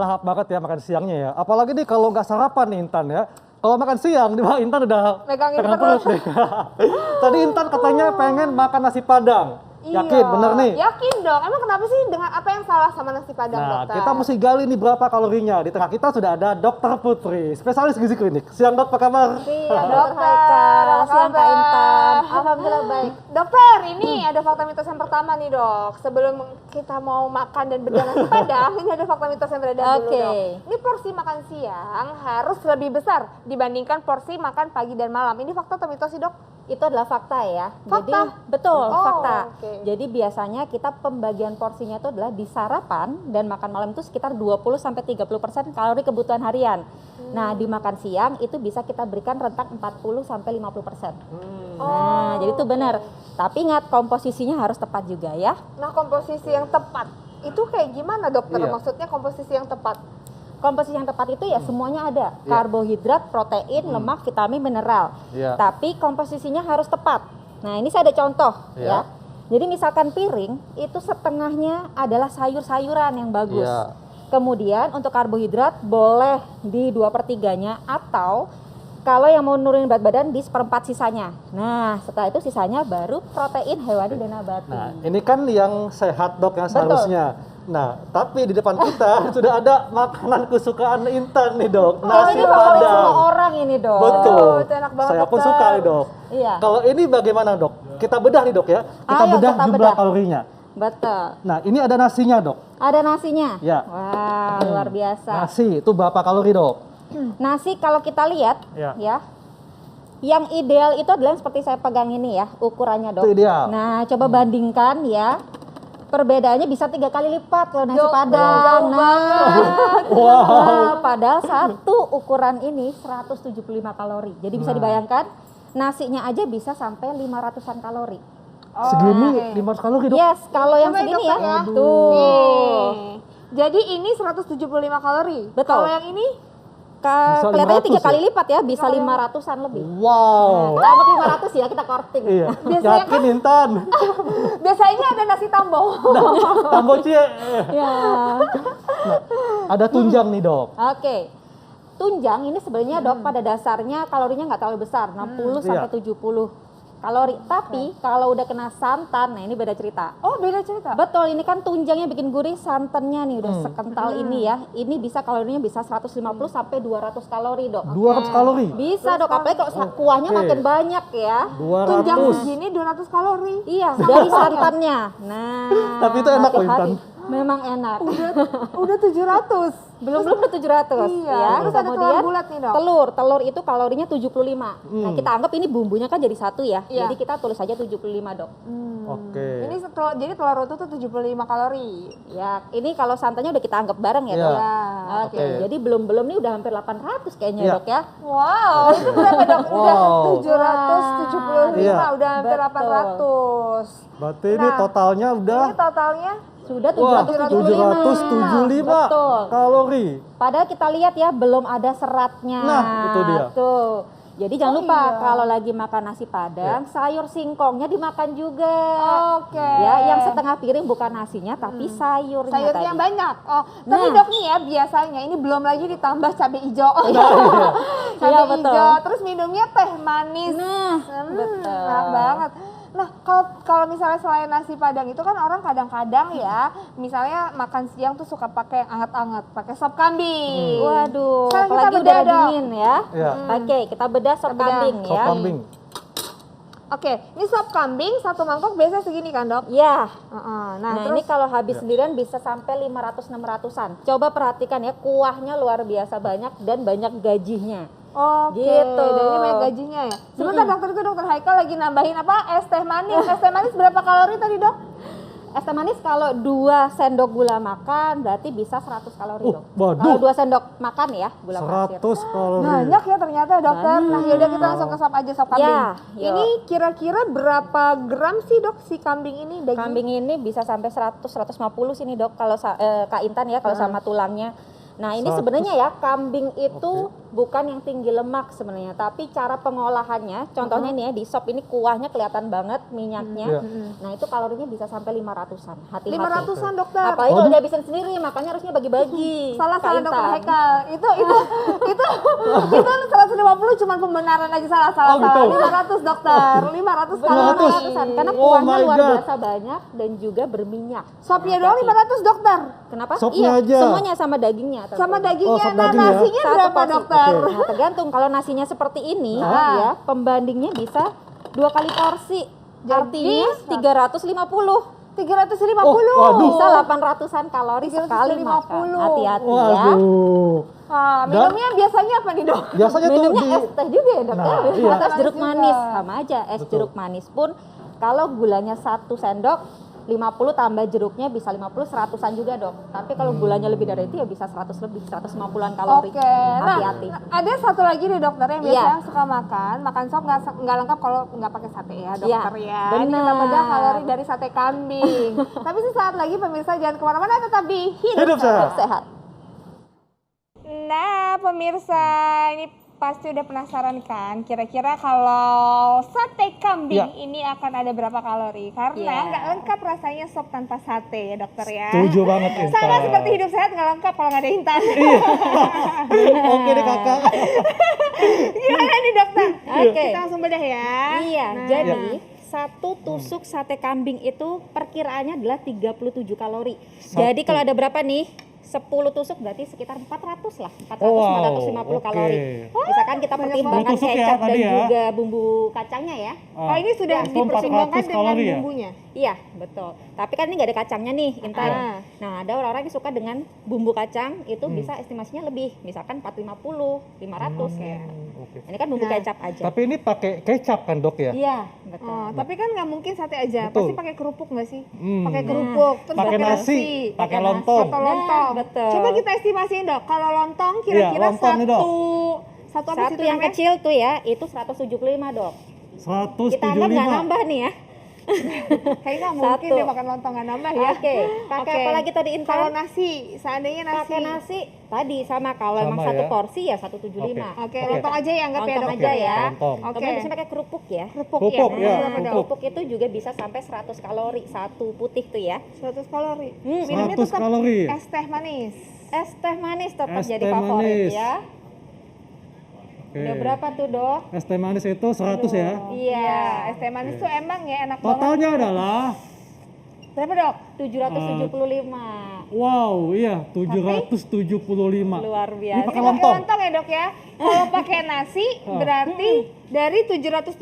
lahap banget ya makan siangnya ya. Apalagi nih kalau nggak sarapan nih Intan ya. Kalau makan siang, nih Intan udah Megangin pegang perut. perut deh. Tadi Intan katanya pengen makan nasi Padang. Yakin, Iya, bener nih? Yakin dong. Emang kenapa sih dengan apa yang salah sama nasi Padang, Nah, dokter? kita mesti gali nih berapa kalorinya. Di tengah kita sudah ada Dokter Putri, spesialis gizi klinik. Siang dok, apa kabar? Siang Dokter Dokter, Haikal, apa siang Kak kabar? Intan. Alhamdulillah baik. Dokter, ini ada fakta mitos yang pertama nih dok. Sebelum kita mau makan dan bedah nasi Padang, ini ada fakta mitos yang beredar dulu Oke. dok. Ini porsi makan siang harus lebih besar dibandingkan porsi makan pagi dan malam. Ini fakta atau mitos sih dok? Itu adalah fakta ya. Fakta? Jadi betul Oh, fakta. oke. Jadi biasanya kita pembagian porsinya itu adalah di sarapan dan makan malam itu sekitar 20 sampai 30% kalori kebutuhan harian. Nah, di makan siang itu bisa kita berikan rentang 40 sampai 50%. Nah, jadi itu benar. Tapi ingat komposisinya harus tepat juga ya. Nah, komposisi yang tepat itu kayak gimana dokter? Iya. Maksudnya komposisi yang tepat? Komposisi yang tepat itu ya semuanya ada. Karbohidrat, protein, lemak, vitamin, mineral. Iya. Tapi komposisinya harus tepat. Nah, ini saya ada contoh Iya. ya. Jadi misalkan piring itu setengahnya adalah sayur-sayuran yang bagus. Iya. Kemudian untuk karbohidrat boleh di 2/3-nya atau kalau yang mau nurunin berat badan di 1/4 sisanya. Nah, setelah itu sisanya baru protein hewani dan nabati. Nah, ini kan yang sehat dok yang Betul. seharusnya. Nah, tapi di depan kita sudah ada makanan kesukaan Intan nih dok, Oh, nasi ini favorit semua Padang. orang ini dok. Betul. itu enak banget, Saya pun dokter. suka nih dok. Iya. Kalau ini bagaimana dok? Kita bedah nih dok ya. Kita Ayo, bedah kita jumlah bedah. kalorinya. Betul. Nah, ini ada nasinya dok. Ada nasinya? Ya. Wah, luar biasa. Nasi itu berapa kalori dok? Nasi kalau kita lihat Ya. ya. Yang ideal itu adalah yang seperti saya pegang ini ya, ukurannya dok. Itu ideal. Nah, coba bandingkan ya. Perbedaannya bisa 3 kali lipat kalau nasi Jauh- Padang. jauh Wow. Nah, padahal satu ukuran ini 175 kalori. Jadi bisa dibayangkan nasinya aja bisa sampai 500-an kalori. Segini 500 kalori dok. Yes, kalau yang Coba segini dokter ya. ya. Tuh. Nih. Jadi ini 175 kalori. Betul. Kalau yang ini Bisa Kelihatannya 500 3 kali ya? lipat ya, bisa 500-an lebih. Wow. Kita anggap 500 ya, kita korting. Iya. Biasanya Yakin Intan. biasanya ada nasi tambo. Tambocie. Ya. Ada tunjang nih dok. Oke. Tunjang ini sebenarnya dok pada dasarnya kalorinya nggak terlalu besar, 60 sampai Iya. 70 kalori. Tapi kalau udah kena santan, nah ini beda cerita. Oh, beda cerita. Betul, ini kan tunjangnya bikin gurih, santannya nih udah sekental ini ya. Ini bisa kalorinya bisa 150 sampai 200 kalori dok. 200 kalori. Bisa dok, apalagi kalau kuahnya Oke. makin banyak ya. Tunjang 200. segini 200 kalori. Iya, dari santannya. Nah, Tapi itu enak loh, hati-hati. Intan. Memang enak. Udah 700. Belum udah 700 Iya, ya. terus ada telur bulat nih, Dok. Telur itu kalorinya 75. Nah, kita anggap ini bumbunya kan jadi satu ya. Iya. Jadi kita tulis aja 75, Dok. Oke. Ini jadi telur utuh tuh 75 kalori. Ya, ini kalau santannya udah kita anggap bareng ya, Iya. Dok. Ya. Oke, Oke. jadi belum nih udah hampir 800 kayaknya, Iya. Dok ya. Wow, itu berapa dok? Udah Wow. 775, Iya. udah hampir Betul. 800. Berarti ini Nah, totalnya udah Ini totalnya Sudah wah, 775. 775 Betul. kalori. Padahal kita lihat ya belum ada seratnya. Nah, itu dia. Tuh. Jadi jangan Oh, lupa iya. kalau lagi makan nasi Padang, sayur singkongnya dimakan juga. oke. Ya, yang setengah piring bukan nasinya tapi sayurnya sayurnya tadi. banyak. Oh, tapi Nah. dok nih ya biasanya ini belum lagi ditambah cabai hijau. Cabai Iya, betul. hijau, terus minumnya teh manis. Nah, betul. Enak banget. Nah, kalau misalnya selain nasi Padang itu kan orang kadang-kadang ya, misalnya makan siang tuh suka pakai yang anget-anget, pakai sop kambing. Waduh, Sekarang kita apalagi bedah, udara Dok. dingin ya. Iya. Oke, kita bedah sop Kita bedah. kambing Sop ya. kambing. Oke, ini sop kambing satu mangkok biasa segini kan dok? Ya. Heeh. Nah, terus ini kalau habis sendirian bisa sampai 500-600-an. Coba perhatikan ya, kuahnya luar biasa banyak dan banyak gajinya. Oke, Gitu. dan ini banyak gajinya ya. Sebentar dokter itu dokter Haikal lagi nambahin apa? Es teh manis. Es teh manis berapa kalori tadi dok? Es teh manis kalau 2 sendok gula makan berarti bisa 100 kalori dok. waduh. Kalau 2 sendok makan ya gula pasir. 100 kalori. Banyak ya ternyata dokter. Nah yaudah kita langsung ke sop aja sop kambing. Ya, yuk. Ini kira-kira berapa gram sih dok si kambing ini daging? Kambing ini bisa sampai 100-150 sini dok kalau Kak Intan ya kalau sama tulangnya. Nah ini 100. sebenarnya ya kambing itu bukan yang tinggi lemak sebenarnya, tapi cara pengolahannya. Contohnya nih ya, di sop ini kuahnya kelihatan banget minyaknya. Nah, itu kalorinya bisa sampai 500-an. Hati-hati. 500-an dokter. Apalagi kalau dihabisin sendiri, makanya harusnya bagi-bagi. Salah Kak dokter Intan. Hekal. Itu 150 cuma pembenaran aja salah. Oh, gitu. 500 dokter. 500 kalori. 500-an, karena Oh kuahnya my luar God. biasa banyak dan juga berminyak. Sopnya Nah, doang 500 dokter. Kenapa? Sopnya Iya, aja. semuanya sama dagingnya. Sama tentunya. dagingnya. sop Nah, daging ya. nasinya Satu berapa porsi. dokter? Oke. Nah, tergantung kalau nasinya seperti ini ya, pembandingnya bisa 2 kali porsi. Jadi, Artinya 350. 350. Oh, waduh. Bisa 800-an kalori sekali 350. makan. Hati-hati ya. Waduh. Ah, Dan- minumnya biasanya apa nih dok? Biasanya tuh Minumnya di es teh juga ya dok Nah, ya? iya. Atau es jeruk Juga. manis sama aja. Es Betul. jeruk manis pun kalau gulanya 1 sendok 50 tambah jeruknya bisa 50, 100-an juga dok. Tapi kalau gulanya lebih dari itu ya bisa 100 lebih, 150-an kalori. Oke, nah Hati-hati. ada satu lagi nih dokter yang Iya. biasanya suka makan sop nggak lengkap kalau nggak pakai sate ya dokter ya. Ini benar. namanya kalori dari sate kambing. Tapi sesaat lagi pemirsa jangan kemana-mana, tetap di hidup sehat. Sehat. Nah pemirsa ini pasti udah penasaran kan kira-kira kalau sate kambing Ya. ini akan ada berapa kalori? Karena Ya. nggak lengkap rasanya sop tanpa sate ya dokter ya. Setuju banget Intan. Sama seperti hidup sehat nggak lengkap kalau nggak ada Intan. Oke deh kakak. Gimana nih dokter? Oke. Kita langsung bedah ya. Iya, Nah. jadi satu tusuk sate kambing itu perkiraannya adalah 37 kalori. Jadi kalau ada berapa nih? 10 tusuk berarti sekitar 400 lah, 400-450 kalori. Misalkan kita pertimbangkan Tusuk ya kecap dan tadi ya. juga bumbu kacangnya ya. Oh ini sudah Itu dipertimbangkan 400 dengan kalori ya? bumbunya. Iya, betul. Tapi kan ini nggak ada kacangnya nih, Intan. Ah. Nah, ada orang-orang yang suka dengan bumbu kacang, itu bisa estimasinya lebih. Misalkan 450, 500 ya. Oke. Ini kan bumbu Nah, kecap aja. Tapi ini pakai kecap kan dok ya? Iya, betul. Oh, tapi kan nggak mungkin sate aja, Betul. pasti pakai kerupuk nggak sih? Hmm. Pakai kerupuk, terus Pakai nasi, pakai lontong. atau lontong. Nah, betul. Coba kita estimasiin dok, kalau lontong kira-kira lontong nih, Dok. satu apa sih Satu itu yang namanya? kecil tuh ya, itu 175 dok. 175. Kita anggap nggak nambah nih ya. Kayaknya nggak mungkin Satu. dia makan lontong nggak nambah ya. Oke, pakai Oke. apa lagi tadi Intan? Kalau nasi, seandainya nasi. Pakai nasi tadi sama, kalau Sama emang satu ya. porsi ya 175. Oke, lontong aja ya anggap ya Lontong dok. aja ya. Lontong. Oke. Kemudian bisa pakai kerupuk ya. Kerupuk, Kerupuk, ya. ya. Berapa dok? Kerupuk itu juga bisa sampai 100 kalori, satu putih tuh ya. 100 kalori. Hmm, Minumnya 100 tetap kalori. es teh manis. Es teh manis tetap Es jadi teh favorit manis. ya. Oke. Udah berapa tuh dok? Es teh manis itu 100 ya. Iya. Es teh manis tuh emang ya enak banget. Totalnya adalah Berapa dok? 775. wow, iya 775. Luar Ini biasa. pakai Pakai lontong. lontong ya dok ya. Kalau pakai nasi berarti dari 775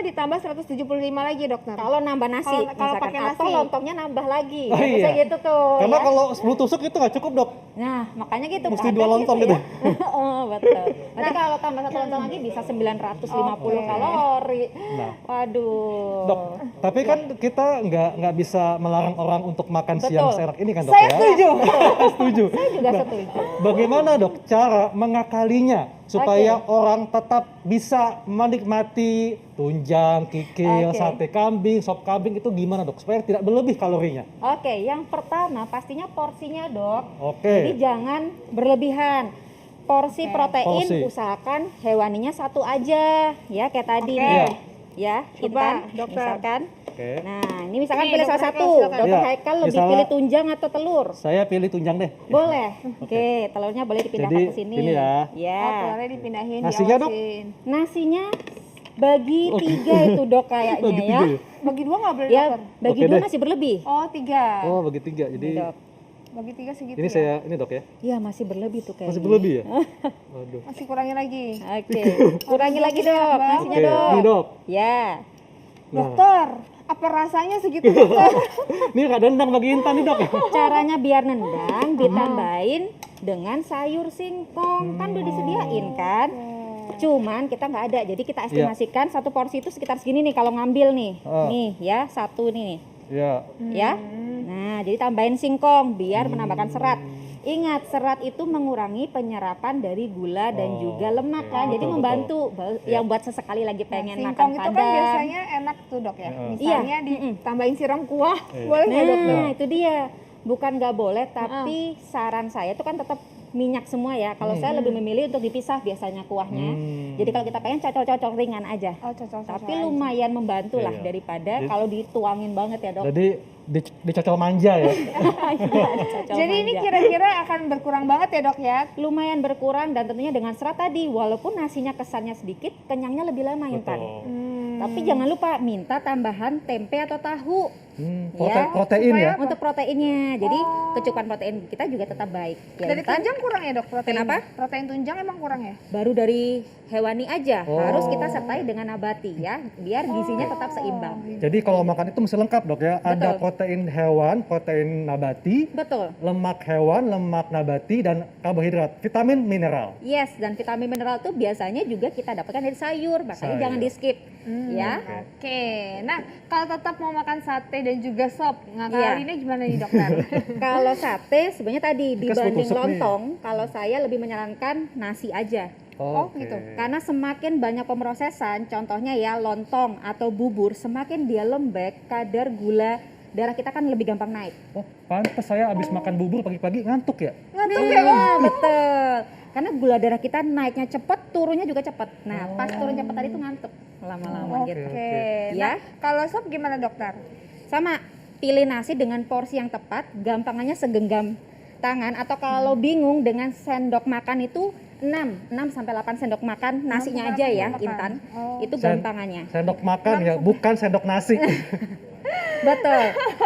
ditambah 175 lagi dokter. Kalau nambah nasi, Kalau misalkan, pakai atau nasi. lontongnya nambah lagi. Oh, Ya, bisa iya. gitu tuh. Karena ya. kalau 10 tusuk itu nggak cukup dok. Nah, makanya gitu. Mesti kadang dua lontong gitu. ya. Oh, betul. Nanti kalau tambah satu lontong lagi bisa 950 Oke. kalori. Nah. Waduh. Dok, tapi kan kita nggak bisa melarang orang untuk makan siang Betul. serak ini kan dok Saya ya? setuju. Setuju. Saya juga setuju. Bagaimana dok cara mengakalinya supaya orang tetap bisa menikmati tunjang, kikil, Oke. sate kambing, sop kambing itu gimana dok? Supaya tidak berlebih kalorinya. Oke, yang pertama pastinya porsinya dok. Oke. Jadi jangan berlebihan. Porsi protein Porsi. usahakan hewaninya satu aja, ya kayak tadi Oke. nih. Ya, Coba, Intan, dokter. misalkan. Oke. Nah, ini misalkan Ini, pilih dokter salah Haikal, satu. silakan. Dokter Iya. Haikal lebih Misalnya- pilih tunjang atau telur? Saya pilih tunjang deh. Boleh. Oke, telurnya boleh dipindahkan Jadi, ke sini. ini ya. Ya. Oh, telurnya dipindahin, Nasinya, Dok? diawasin. Nasinya bagi 3 itu dok kayaknya Bagi ya. 3 ya? Bagi dua nggak boleh Ya, dokter? bagi Oke 2 deh. masih berlebih. Oh 3. Oh bagi 3, jadi Ini, dok. Bagi 3 segitu ini ya? saya, ini dok ya? Iya, masih berlebih tuh kayaknya. Masih berlebih ya? Waduh. Masih kurangin lagi. Oke. Kurangi lagi dok, nasinya Oke, dok. ini dok. Ya. Nah, Dokter, apa rasanya segitu dokter? ini nggak dendang bagi Intan nih dok. Caranya biar nendang ditambahin dengan sayur singkong. Kan udah disediain kan? Cuman kita nggak ada, jadi kita estimasikan satu porsi itu sekitar segini nih kalau ngambil nih. Oh. Nih ya, satu nih. Ya. Ya. Nah, jadi tambahin singkong biar menambahkan serat. Ingat, serat itu mengurangi penyerapan dari gula dan Oh, juga lemak oke. kan. Jadi Betul, membantu yang buat sesekali lagi pengen Singkong makan itu padang. kan biasanya enak tuh dok ya. Iya. Misalnya ditambahin siram kuah, boleh nggak dokter? Nah, itu dia. Bukan nggak boleh, tapi saran saya itu kan tetap minyak semua ya. Kalau saya lebih memilih untuk dipisah biasanya kuahnya. Jadi kalau kita pengen cocok-cocok ringan aja. Oh, cocok-cocok Tapi aja. lumayan membantu lah Iya. daripada kalau dituangin banget ya, Dok. Jadi dicocol manja ya. Iya, cocok Jadi ini manja. kira-kira akan berkurang banget ya dok ya? Lumayan berkurang dan tentunya dengan serat tadi, walaupun nasinya kesannya sedikit, kenyangnya lebih lama Intan. Betul. Tapi jangan lupa minta tambahan tempe atau tahu Ya, protein ya. supaya- untuk proteinnya. Jadi Oh. kecukupan protein kita juga tetap baik. Ya, Dari Intan, tunjang kurang ya dok protein? Kenapa? Protein tunjang emang kurang ya? baru dari hewani aja, Oh. harus kita sertai dengan nabati ya, biar gizinya tetap seimbang. Jadi kalau makan itu mesti lengkap dok ya. Ada Betul. protein hewan, protein nabati, Betul. lemak hewan, lemak nabati, dan karbohidrat, vitamin, mineral. Yes, dan vitamin mineral tuh biasanya juga kita dapatkan dari sayur, makanya Sayur. jangan di skip ya. Oke, nah kalau tetap mau makan sate dan juga sop, Iya. ngakalinnya gimana nih dokter? Kalau sate sebenarnya tadi Bekas dibanding tusuk nih. lontong, kalau saya lebih menyarankan nasi aja. Oh, Oke. gitu. Karena semakin banyak pemrosesan, contohnya ya lontong atau bubur, semakin dia lembek, kadar gula darah kita kan lebih gampang naik. Oh, pantes saya habis makan bubur pagi-pagi ngantuk ya. Ngantuk ya? Iya, betul. Karena gula darah kita naiknya cepat, turunnya juga cepat. Nah, pas turun cepat tadi tuh ngantuk lama-lama Oke. gitu. Nah, Ya. kalau sop gimana dokter? Sama, pilih nasi dengan porsi yang tepat, gampangannya segenggam tangan, atau kalau bingung dengan sendok makan itu 6 sampai 8 sendok makan nasinya aja ya, sendok makan. Intan. Oh. Itu gampangannya. Sendok makan ya, bukan sendok nasi. Betul.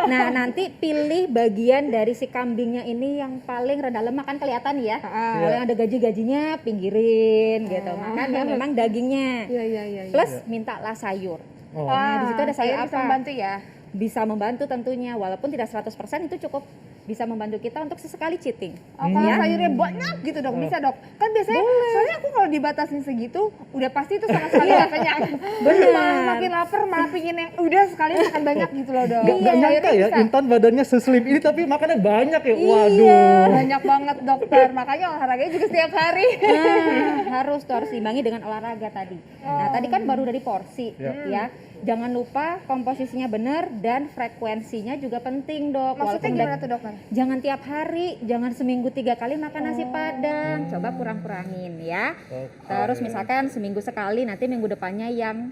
Nah, nanti pilih bagian dari si kambingnya ini yang paling rendah lemak, kan kelihatan ya. Kalau yang ada gaji-gajinya pinggirin gitu. Makan yang memang dagingnya. Iya, iya, iya. Plus mintalah sayur. Oh. Nah, di situ ada sayur bisa apa? membantu ya? Bisa membantu tentunya, walaupun tidak 100% itu cukup bisa membantu kita untuk sesekali cheating. Oh, kalau Ya. sayurnya banyak gitu dok, bisa dok? Kan biasanya, soalnya aku kalau dibatasin segitu, udah pasti itu sama sekali nggak kenyang. Bener. Malah makin lapar, malah pingin yang udah sekali makan banyak gitu loh dok. Nggak nyangka Sayurnya ya, bisa. Intan badannya seslim ini tapi makannya banyak ya. Iya. Waduh. Banyak banget dokter, makanya olahraganya juga setiap hari. Nah, harus diimbangi dengan olahraga tadi. Nah, tadi kan baru dari porsi ya. Jangan lupa komposisinya benar dan frekuensinya juga penting, Dok. Maksudnya Walaupun gimana tuh dokter? jangan tiap hari, jangan seminggu 3 kali makan nasi padang. Coba kurang-kurangin ya. Terus misalkan seminggu sekali, nanti minggu depannya yang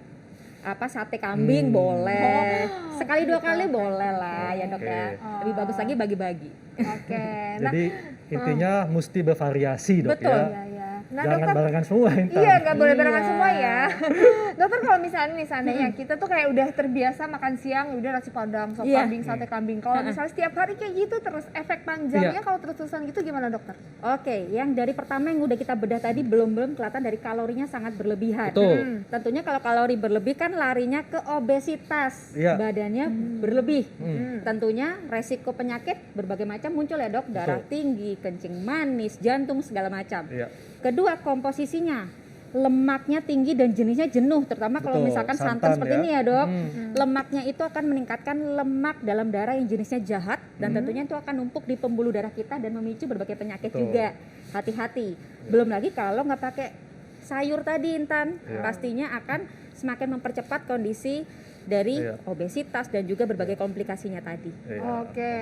sate kambing boleh. Sekali 2 kali boleh lah ya, Dok ya. Lebih bagus lagi bagi-bagi. Oke, nah Jadi intinya mesti bervariasi dok Betul. ya. iya, iya. Nah Jangan dokter, barengan semua Intan. iya nggak boleh barengan Iya. semua ya. Dokter kalau misalnya nih seandainya kita tuh kayak udah terbiasa makan siang, udah nasi padang, sop Iya. kambing, sate kambing. Kalau misalnya setiap hari kayak gitu terus efek panjangnya Iya. kalau terus-terusan gitu gimana dokter? Oke, yang dari pertama yang udah kita bedah tadi belum kelihatan dari kalorinya sangat berlebihan. Betul. Tentunya kalau kalori berlebih kan larinya ke obesitas, Iya. badannya berlebih. Hmm. Tentunya resiko penyakit berbagai macam muncul ya dok, darah tinggi, kencing manis, jantung segala macam. Iya. Kedua komposisinya, lemaknya tinggi dan jenisnya jenuh, terutama kalau Betul, misalkan santan santan seperti ya. ini ya dok. Lemaknya itu akan meningkatkan lemak dalam darah yang jenisnya jahat dan tentunya itu akan numpuk di pembuluh darah kita dan memicu berbagai penyakit Betul. juga. Hati-hati. Belum lagi kalau nggak pakai sayur tadi Intan, Iya. pastinya akan semakin mempercepat kondisi dari Iya. obesitas dan juga berbagai komplikasinya tadi. Iya, Oke.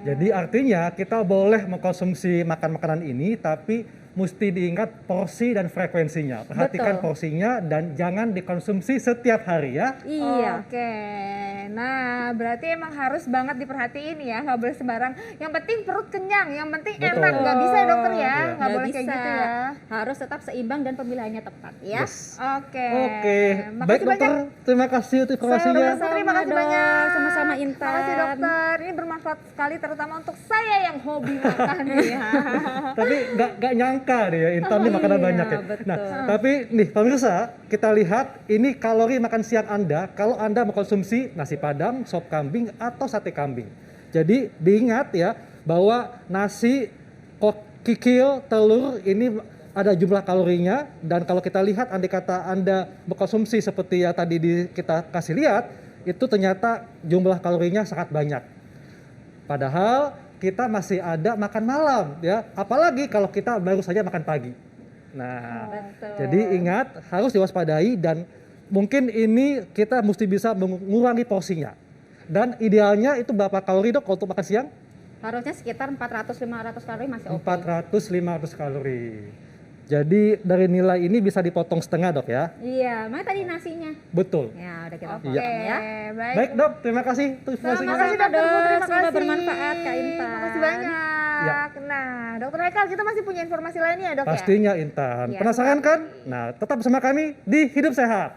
Jadi artinya kita boleh mengkonsumsi makan-makanan ini tapi mesti diingat porsi dan frekuensinya. Perhatikan Betul. porsinya dan jangan dikonsumsi setiap hari ya. Iya. Oke, nah berarti emang harus banget diperhatiin ya, nggak boleh sembarang. Yang penting perut kenyang, yang penting Betul. enak, nggak bisa ya dokter ya, Iya. nggak Nggak boleh kayak bisa. gitu ya. Harus tetap seimbang dan pemilihannya tepat ya. Yes. Oke. Oke, Makasih baik dokter. banyak. Terima kasih untuk informasinya. Sama-sama. Terima kasih Dok. banyak. Sama-sama Intan. Makasih dokter, ini bermanfaat sekali terutama untuk saya yang hobi makan nih ya. Tapi nggak nyangka deh ya Intan nih makanan Iya, banyak ya. betul. Nah, tapi nih pemirsa, kita lihat ini kalori makan siang Anda kalau Anda mengkonsumsi nasi padang, sop kambing atau sate kambing. Jadi diingat ya bahwa nasi, kikil, telur ini ada jumlah kalorinya dan kalau kita lihat andai kata Anda mengkonsumsi seperti yang tadi kita kasih lihat, itu ternyata jumlah kalorinya sangat banyak. Padahal kita masih ada makan malam ya, apalagi kalau kita baru saja makan pagi. Nah, Betul. jadi ingat harus diwaspadai dan mungkin ini kita mesti bisa mengurangi porsinya. Dan idealnya itu berapa kalori dok untuk makan siang? Harusnya sekitar 400-500 kalori masih oke. 400-500 kalori. Jadi dari nilai ini bisa dipotong setengah, Dok ya? Iya, mana tadi nasinya? Betul. Ya, udah kita Oke, potong ya. Baik, Dok. Terima kasih untuk informasinya. Terima kasih, Dokter Bu, terima Semoga kasih. bermanfaat, Kak Intan. Terima kasih banyak. Ya. Nah, Dokter Eka, kita masih punya informasi lainnya ya, Dok ya? Pastinya, Intan. Iya, Penasaran kan? Nah, tetap bersama kami di Hidup Sehat.